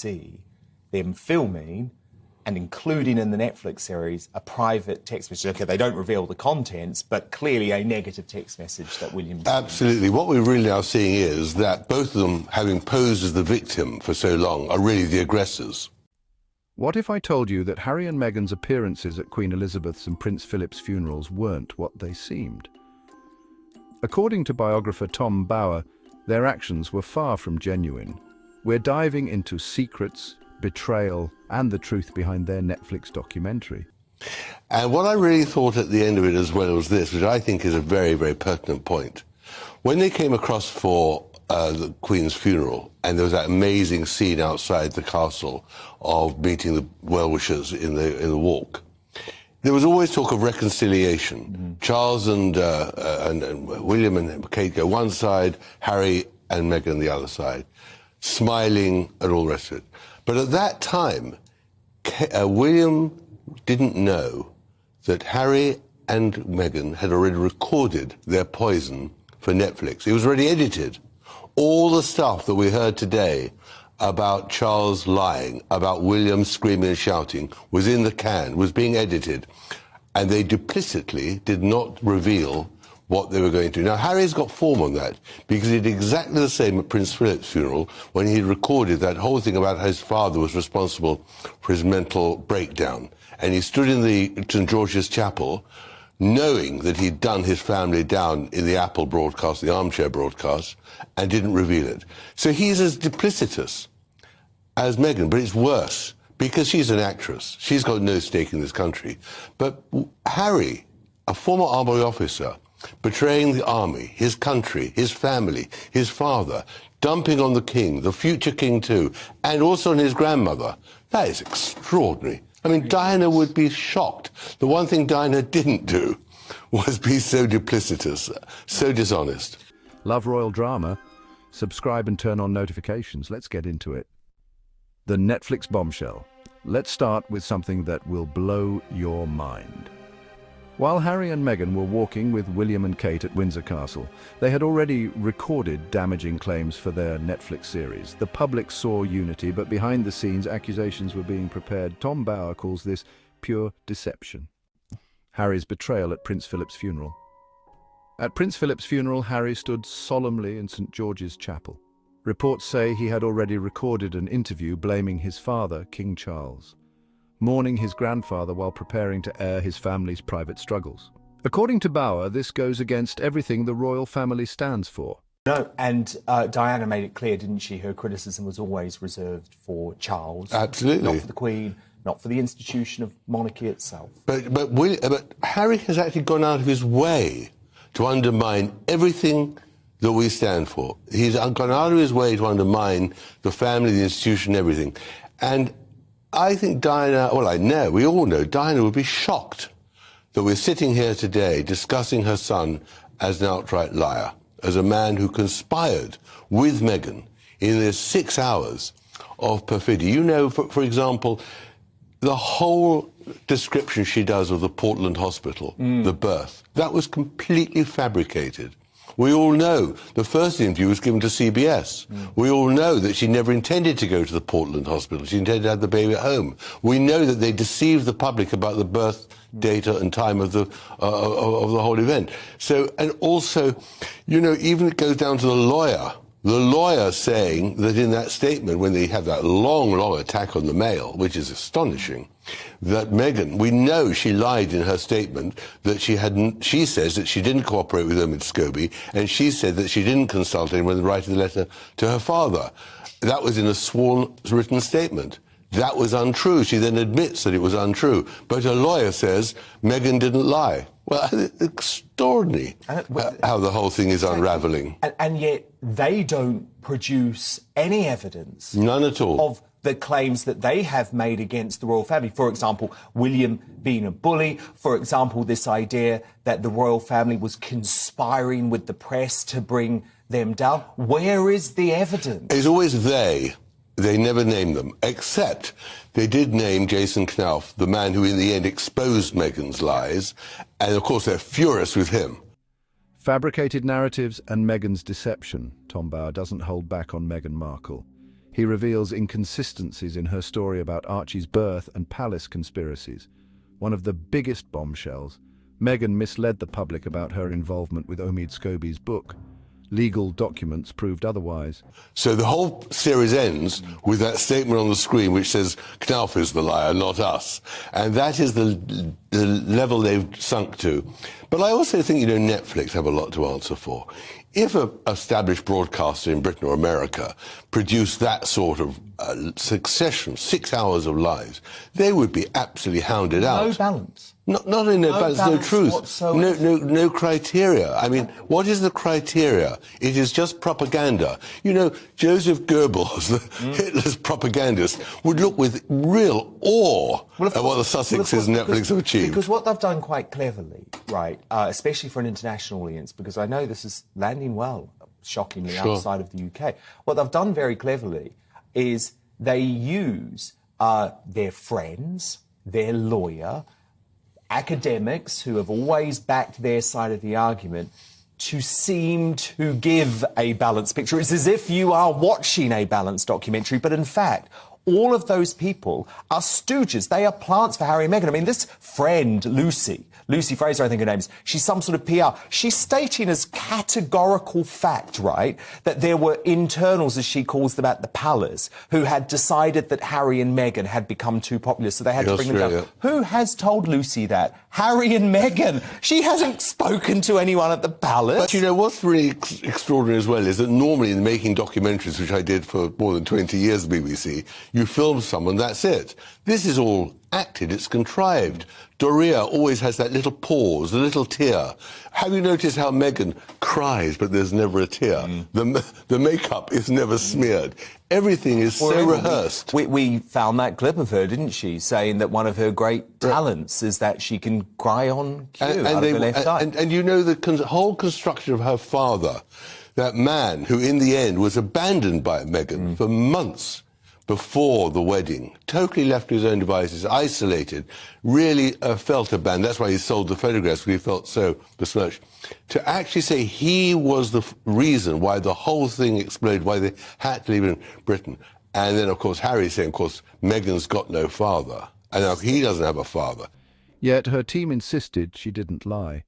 BBC them filming and including in the Netflix series a private text message. OK, they don't reveal the contents, but clearly a negative text message that William... Absolutely. What we're really now seeing is that both of them, having posed as the victim for so long, are really the aggressors. What if I told you that Harry and Meghan's appearances at Queen Elizabeth's and Prince Philip's funerals weren't what they seemed? According to biographer Tom Bower, their actions were far from genuine. We're diving into secrets, betrayal, and the truth behind their Netflix documentary. And what I really thought at the end of it as well was this, which I think is a very, very pertinent point. When they came across for the Queen's funeral, and there was that amazing scene outside the castle of meeting the well-wishers in the walk, there was always talk of reconciliation. Mm-hmm. Charles and William and Kate go one side, Harry and Meghan the other side, smiling and all the rest of it. But at that time, William didn't know that Harry and Meghan had already recorded their poison for Netflix. It was already edited. All the stuff that we heard today about Charles lying, about William screaming and shouting, was in the can, was being edited. And they duplicitly did not reveal what they were going to do. Now, Harry's got form on that, because he did exactly the same at Prince Philip's funeral when he recorded that whole thing about how his father was responsible for his mental breakdown. And he stood in the St. George's Chapel, knowing that he'd done his family down in the Apple broadcast, the armchair broadcast, and didn't reveal it. So he's as duplicitous as Meghan, but it's worse, because she's an actress. She's got no stake in this country. But Harry, a former army officer, betraying the army, his country, his family, his father, dumping on the king, the future king too, and also on his grandmother. That is extraordinary. I mean, Diana would be shocked. The one thing Diana didn't do was be so duplicitous, so dishonest. Love royal drama? Subscribe and turn on notifications. Let's get into it. The Netflix bombshell. Let's start with something that will blow your mind. While Harry and Meghan were walking with William and Kate at Windsor Castle, they had already recorded damaging claims for their Netflix series. The public saw unity, but behind the scenes, accusations were being prepared. Tom Bower calls this pure deception. Harry's betrayal at Prince Philip's funeral. At Prince Philip's funeral, Harry stood solemnly in St. George's Chapel. Reports say he had already recorded an interview blaming his father, King Charles, mourning his grandfather while preparing to air his family's private struggles. According to Bower, this goes against everything the royal family stands for. No, and Diana made it clear, didn't she? Her criticism was always reserved for Charles. Absolutely. Not for the Queen, not for the institution of monarchy itself. But Harry has actually gone out of his way to undermine everything that we stand for. He's gone out of his way to undermine the family, the institution, everything. And I think Diana, well, I know, we all know, Diana would be shocked that we're sitting here today discussing her son as an outright liar, as a man who conspired with Meghan in this 6 hours of perfidy. You know, for example, the whole description she does of the Portland hospital, the birth, that was completely fabricated. We all know the first interview was given to CBS. We all know that she never intended to go to the Portland hospital. She intended to have the baby at home. We know that they deceived the public about the birth data and time of the whole event. So, and also, you know, even it goes down to the lawyer saying that in that statement, when they have that long attack on the Mail, which is astonishing, that Meghan, we know she lied in her statement, that she says that she didn't cooperate with Omid Scobie, and she said that she didn't consult anyone in writing the letter to her father. That was in a sworn written statement. That was untrue. She then admits that it was untrue. But her lawyer says Meghan didn't lie. Well, extraordinary how the whole thing is unravelling. And yet they don't produce any evidence. None at all. Of the claims that they have made against the royal family. For example, William being a bully. For example, this idea that the royal family was conspiring with the press to bring them down. Where is the evidence? It's always they. They never name them, except they did name Jason Knauf, the man who in the end exposed Meghan's lies, and of course they're furious with him. Fabricated narratives and Meghan's deception. Tom Bower doesn't hold back on Meghan Markle. He reveals inconsistencies in her story about Archie's birth and palace conspiracies. One of the biggest bombshells. Meghan misled the public about her involvement with Omid Scobie's book. Legal documents proved otherwise. So the whole series ends with that statement on the screen which says, Knauf is the liar, not us. And that is the level they've sunk to. But I also think, you know, Netflix have a lot to answer for. If an established broadcaster in Britain or America produced that sort of succession, 6 hours of lives, they would be absolutely hounded out. No balance. Not in no balance, no truth, no criteria. I mean, what is the criteria? It is just propaganda. You know, Joseph Goebbels, Hitler's propagandist, would look with real awe at what the Sussexes and Netflix have achieved. Because what they've done quite cleverly, right, especially for an international audience, because I know this is landing well, shockingly, outside of the UK. What they've done very cleverly is they use their friends, their lawyer, academics who have always backed their side of the argument to seem to give a balanced picture. It's as if you are watching a balanced documentary, but in fact, all of those people are stooges. They are plants for Harry and Meghan. I mean, this friend, Lucy Fraser, I think her name is, she's some sort of PR. She's stating as categorical fact, right, that there were internals, as she calls them, at the palace who had decided that Harry and Meghan had become too popular, so they had to bring them down. Who has told Lucy that? Harry and Meghan. She hasn't spoken to anyone at the palace. But you know, what's really extraordinary as well is that normally in making documentaries, which I did for more than 20 years at the BBC, you film someone, that's it. This is all acted, it's contrived. Doria always has that little pause, a little tear. Have you noticed how Meghan cries, but there's never a tear? The makeup is never smeared. Everything is so rehearsed. We found that clip of her, didn't she, saying that one of her great talents is that she can cry on cue out of her left eye. And you know, the whole construction of her father, that man who in the end was abandoned by Meghan for months before the wedding, totally left to his own devices, isolated, really felt abandoned. That's why he sold the photographs, because he felt so besmirched. To actually say he was the reason why the whole thing exploded, why they had to leave in Britain. And then, of course, Harry saying, of course, Meghan's got no father. And now he doesn't have a father. Yet her team insisted she didn't lie.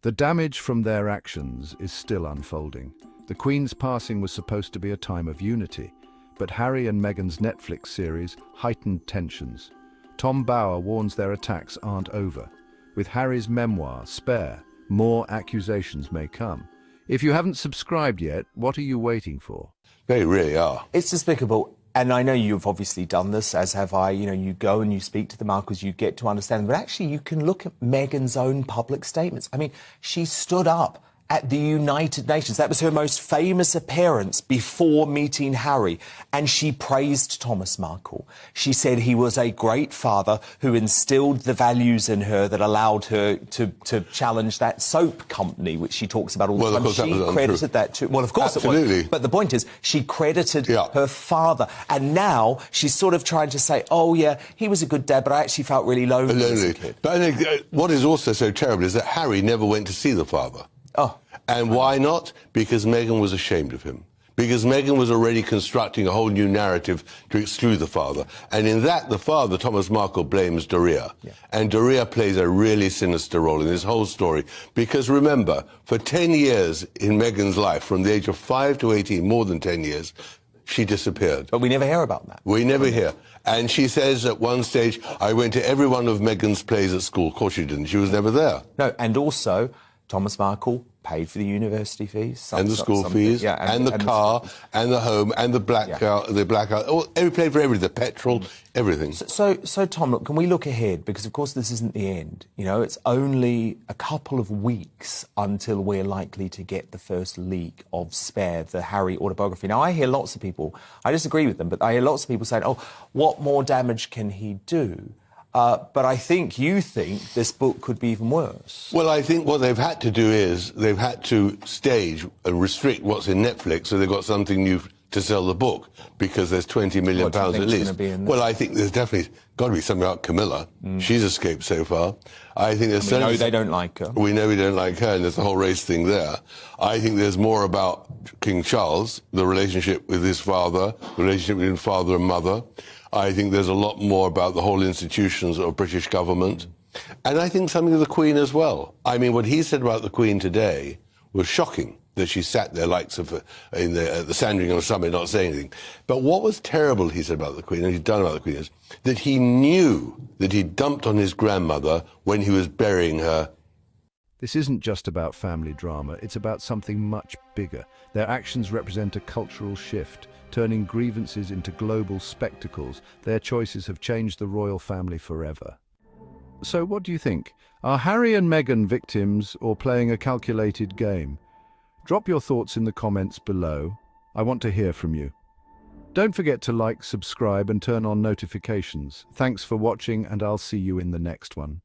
The damage from their actions is still unfolding. The Queen's passing was supposed to be a time of unity, but Harry and Meghan's Netflix series heightened tensions. Tom Bower warns their attacks aren't over. With Harry's memoir, Spare, more accusations may come. If you haven't subscribed yet, what are you waiting for? They really are. It's despicable. And I know you've obviously done this, as have I. You know, you go and you speak to the Markles, you get to understand them. But actually, you can look at Meghan's own public statements. I mean, she stood up at the United Nations. That was her most famous appearance before meeting Harry. And she praised Thomas Markle. She said he was a great father who instilled the values in her that allowed her to challenge that soap company, which she talks about all the time. She credited that to... Well, of course Absolutely. It was. But the point is, she credited her father. And now she's sort of trying to say, oh, yeah, he was a good dad, but I actually felt really lonely as a kid. But I think what is also so terrible is that Harry never went to see the father. Oh. And why not? Because Meghan was ashamed of him. Because Meghan was already constructing a whole new narrative to exclude the father. And in that, the father, Thomas Markle, blames Doria. Yeah. And Doria plays a really sinister role in this whole story. Because remember, for 10 years in Meghan's life, from the age of 5 to 18, more than 10 years, she disappeared. But we never hear about that. We never hear. And she says at one stage, I went to every one of Meghan's plays at school. Of course she didn't. She was never there. No, and also, Thomas Markle paid for the university fees. And the school fees, and the car, and the home, and the blackout, he paid for everything, the petrol, everything. So, Tom, look, can we look ahead? Because, of course, this isn't the end. You know, it's only a couple of weeks until we're likely to get the first leak of Spare, the Harry autobiography. Now, I hear lots of people, I disagree with them, but I hear lots of people saying, oh, what more damage can he do? But I think you think this book could be even worse. Well, I think what they've had to do is they've had to stage and restrict what's in Netflix, so they've got something new to sell the book because there's 20 million What do you pounds at think's least. gonna be in there? Well, I think there's definitely got to be something about Camilla. She's escaped so far. I think there's We know certainly they don't like her. we know we don't like her, and there's the whole race thing there. I think there's more about King Charles, the relationship with his father, the relationship between father and mother. I think there's a lot more about the whole institutions of British government. And I think something of the Queen as well. I mean, what he said about the Queen today was shocking, that she sat there likes of at the Sandringham Summit not saying anything. But what was terrible, he said about the Queen, and he'd done about the Queen, is that he knew that he dumped on his grandmother when he was burying her. This isn't just about family drama, it's about something much bigger. Their actions represent a cultural shift, turning grievances into global spectacles. Their choices have changed the royal family forever. So what do you think? Are Harry and Meghan victims or playing a calculated game? Drop your thoughts in the comments below. I want to hear from you. Don't forget to like, subscribe and turn on notifications. Thanks for watching, and I'll see you in the next one.